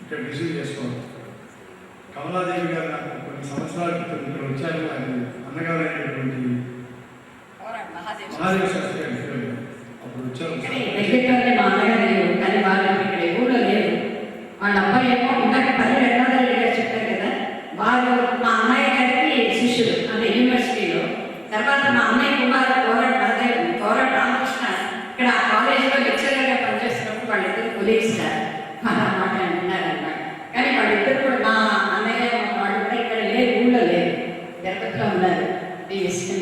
ఇక్కడ రిసీవ్ చేసుకోవాలి. కమలాదేవి గారు నాకు కొన్ని సంవత్సరాల క్రితం ఇక్కడ వచ్చారు. ఆయన అన్నగారు అయినటువంటి మహాదేవ శాస్త్రి గారు అప్పుడు వచ్చారు. మా అన్నగారు కానీ వాళ్ళు ఇక్కడ ఊళ్ళో లేరు. వాళ్ళ అబ్బాయి ఏమో ఇందాక 12 గారు చెప్పారు కదా, వాళ్ళు మా అన్నయ్య గారికి శిష్యులు అంటే యూనివర్సిటీలో. తర్వాత మా అన్నయ్య కుమారు కోరట్ రామకృష్ణ ఇక్కడ ఆ కాలేజీలో లెక్చరర్గా పనిచేస్తున్నప్పుడు వాళ్ళిద్దరు కొలీగ్స్ మాట అంటున్నారన్నమాట. కానీ వాళ్ళిద్దరు కూడా మా అన్నయ్య వాళ్ళు కూడా ఇక్కడ లేరు, ఊళ్ళో లేరు, తిరుపతిలో ఉన్నారు. ఈ విషయం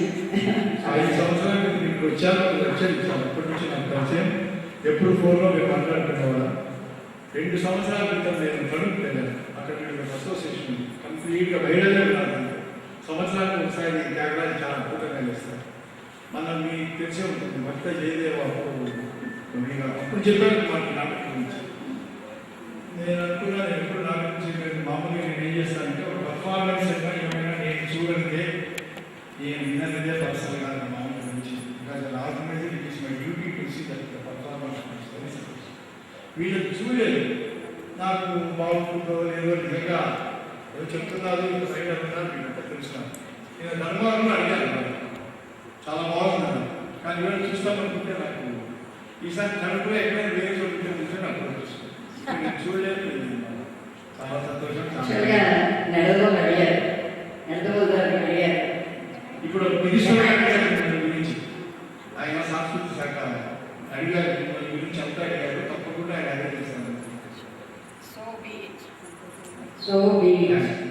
5 సంవత్సరాల క్రితం ఇక్కడ వచ్చారు, లెక్చర్ ఇచ్చాను. అప్పటి నుంచి నాకు పరిచయం. ఎప్పుడు ఫోన్లో మేము మాట్లాడుకునేవాళ్ళం. 2 సంవత్సరాల క్రితం నేను తణుకు వెళ్ళాను. అక్కడ అసోసియేషన్ కంప్లీట్గా బయటనే ఉన్నాను. సంవత్సరానికి ఒకసారి త్యాగరాజు చాలా అద్భుతంగా చేస్తారు. మనం మీకు తెలిసే ఉంటుంది, భక్త జయదేవ అప్పుడు చెప్పాను మనకి నాటకం గురించి. నేను అనుకున్నాను ఎప్పుడు నాటకం గురించి మామూలుగా నేను ఏం చేస్తానంటే ఒక పర్ఫార్మెన్స్ ఏమైనా నేను చూడంటే నేను విన్నదే పర్సనల్గా నా మామూలు గురించి. Because organiser it is my duty to see that performance. వీళ్ళకి చూడలేదు నాకు బాగుంటుందో లేదో, నిజంగా ఏదో చెప్తున్నారు, ఇంకో సైడ్ అవుతున్నారు, వీళ్ళంతా తెలుసుకున్నాను. నేను ధర్మవరంలో అడిగాను, చాలా బాగుంది కానీ వీళ్ళు చూస్తామనుకుంటే నాకు ఈసారి తణుకులో ఎక్కడైనా వేరే చోటు చూస్తే నాకు నేను చూడలేదు. చాలా సంతోషం. ఇప్పుడు మినిస్టర్ గురించి ఆయన సాంస్కృతిక శాఖ అడిగారు, గురించి అంతా అడిగారు. తప్పకుండా ఆయన అదే చేశాను. So be it.